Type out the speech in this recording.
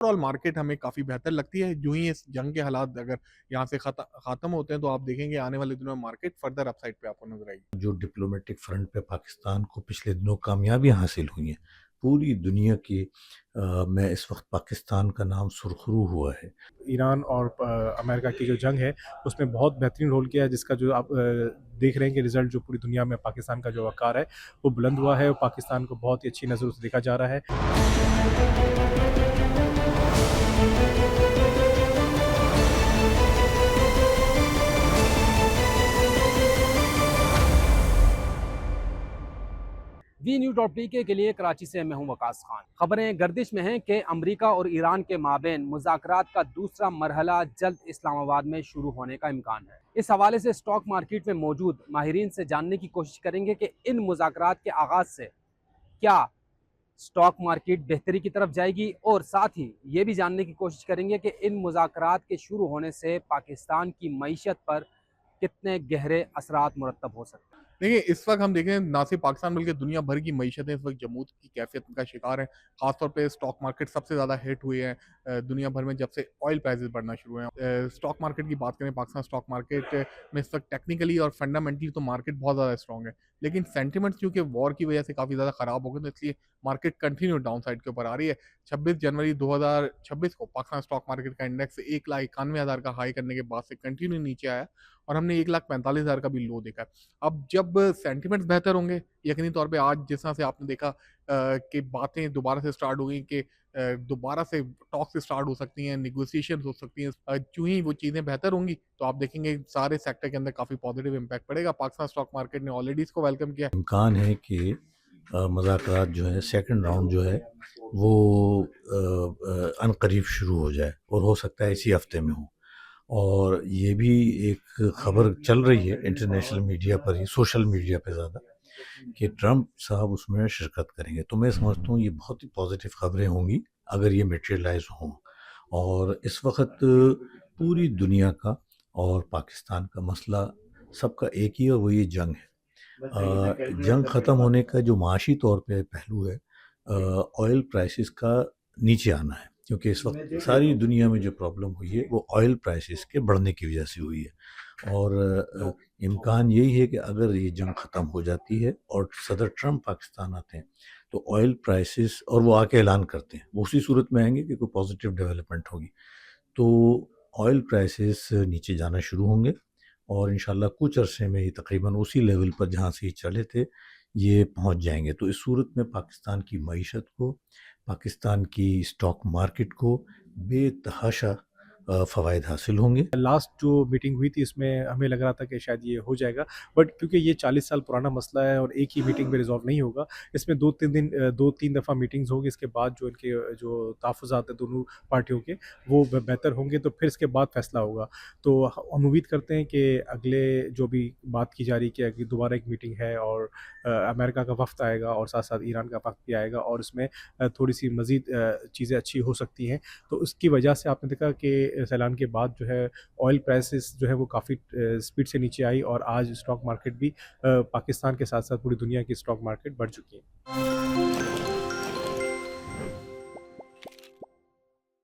Overall market हमें काफ़ी बेहतर लगती है। यूँ ही इस जंग के हालात अगर यहाँ से ख़त्म होते हैं तो आप देखेंगे आने वाले दिनों में मार्केट फर्दर अपसाइड पे आपको नज़र आएगी। जो डिप्लोमेटिक फ्रंट पे पाकिस्तान को पिछले दिनों कामयाबियां हासिल हुई हैं, पूरी दुनिया की में इस वक्त पाकिस्तान का नाम सुरखरू हुआ है। ईरान और अमेरिका की जो जंग है उसमें बहुत बेहतरीन रोल किया है, जिसका जो आप देख रहे हैं कि रिजल्ट जो पूरी दुनिया में पाकिस्तान का जो वक़ार है वो बुलंद हुआ है और पाकिस्तान को बहुत ही अच्छी नज़रों से देखा जा रहा है। वी न्यू टॉप के लिए कराची से मैं हूं वकास खान। खबरें गर्दिश में हैं कि अमेरिका और ईरान के माबेन मुज़ाकरात का दूसरा मरहला जल्द इस्लामाबाद में शुरू होने का इम्कान है। इस हवाले से स्टॉक मार्केट में मौजूद माहिरीन से जानने की कोशिश करेंगे कि इन मुज़ाकरात के आगाज़ से क्या स्टॉक मार्केट बेहतरी की तरफ जाएगी, और साथ ही ये भी जानने की कोशिश करेंगे कि इन मुज़ाकरात के शुरू होने से पाकिस्तान की मईशत पर कितने गहरे असरात मुरतब हो सकते हैं। देखिए, इस वक़्त हम देखें ना सिर्फ़ पाकिस्तान बल्कि दुनिया भर की मईशतें इस वक़्त जमूद की कैफ़ियत का शिकार हैं। ख़ास तौर पे स्टॉक मार्केट सबसे ज़्यादा हिट हुए हैं दुनिया भर में जब से ऑयल प्राइसेज़ बढ़ना शुरू हुए हैं। स्टॉक मार्केट की बात करें, पाकिस्तान स्टॉक मार्केट में इस वक़्त टेक्निकली और फंडामेंटली तो मार्केट बहुत ज़्यादा स्ट्रॉन्ग है। लेकिन सेंटिमेंट्स क्योंकि वॉर की वजह से काफ़ी ज़्यादा ख़राब हो गए, तो इसलिए मार्केट कंटिन्यू डाउन साइड के ऊपर आ रही है। 26 जनवरी 2026 को पाकिस्तान स्टॉक मार्केट का इंडेक्स 1,91,000 का हाई करने के बाद से कंटिन्यू नीचे आया और हमने 1,45,000 का भी लो देखा है। अब जब सेंटिमेंट्स बेहतर होंगे, यकीनी तौर पे आज जिस तरह से आपने देखा कि बातें दोबारा से स्टार्ट हो गई कि दोबारा से टॉक्स स्टार्ट हो सकती हैं, नेगोशिएशंस हो सकती हैं। यूँ ही वो चीज़ें बेहतर होंगी, तो आप देखेंगे सारे सेक्टर के अंदर काफ़ी पॉजिटिव इम्पैक्ट पड़ेगा। पाकिस्तान स्टॉक मार्केट ने ऑलरेडी इसको वेलकम किया है। इम्कान है कि मुज़ाकरात जो है सेकंड राउंड जो है वो अनकरीब शुरू हो जाए और हो सकता है इसी हफ्ते में हो। और ये भी एक खबर चल रही है इंटरनेशनल मीडिया पर ही, सोशल मीडिया पे ज़्यादा, कि ट्रंप साहब उसमें शिरकत करेंगे। तो मैं समझता हूँ ये बहुत ही पॉजिटिव खबरें होंगी अगर ये मटेरियलाइज हों। और इस वक्त पूरी दुनिया का और पाकिस्तान का मसला सबका एक ही है, और वो ये जंग है। जंग ख़त्म होने का जो माशी तौर पे पहलू है, ऑयल प्राइसेस का नीचे आना है, क्योंकि इस वक्त सारी दुनिया में जो प्रॉब्लम हुई है वो ऑयल प्राइसेस के बढ़ने की वजह से हुई है। और इम्कान यही है कि अगर ये जंग ख़त्म हो जाती है और सदर ट्रंप पाकिस्तान आते हैं तो ऑयल प्राइसेस, और वो आके ऐलान करते हैं, वो उसी सूरत में आएंगे कि कोई पॉजिटिव डेवलपमेंट होगी, तो ऑयल प्राइसेस नीचे जाना शुरू होंगे और इंशाल्लाह कुछ अरसे में ही तकरीबन उसी लेवल पर जहाँ से ये चले थे ये पहुँच जाएंगे। तो इस सूरत में पाकिस्तान की मईशत को, पाकिस्तान की स्टॉक मार्केट को बेतहाशा फ़वाइद हासिल होंगे। लास्ट जो मीटिंग हुई थी इसमें हमें लग रहा था कि शायद ये हो जाएगा, बट क्योंकि ये 40 साल पुराना मसला है और एक ही मीटिंग में रिजॉल्व नहीं होगा, इसमें 2-3 दफ़ा मीटिंग्स होगी। इसके बाद जो इनके जो तहफ़्फ़ुज़ात हैं दोनों पार्टियों के, वो बेहतर होंगे, तो फिर इसके बाद फैसला होगा। तो हम उम्मीद करते हैं कि अगले जो भी बात की जा रही है कि अगली दोबारा एक मीटिंग है और अमेरिका का वफ़द आएगा और साथ साथ ईरान का वफ़द भी आएगा और इसमें थोड़ी सी मज़ीद चीज़ें अच्छी हो सकती हैं। तो उसकी वजह से आपने देखा कि इस ऐलान के बाद जो है ऑयल प्राइसेस जो है वो काफ़ी स्पीड से नीचे आई और आज स्टॉक मार्केट भी पाकिस्तान के साथ साथ पूरी दुनिया की स्टॉक मार्केट बढ़ चुकी है।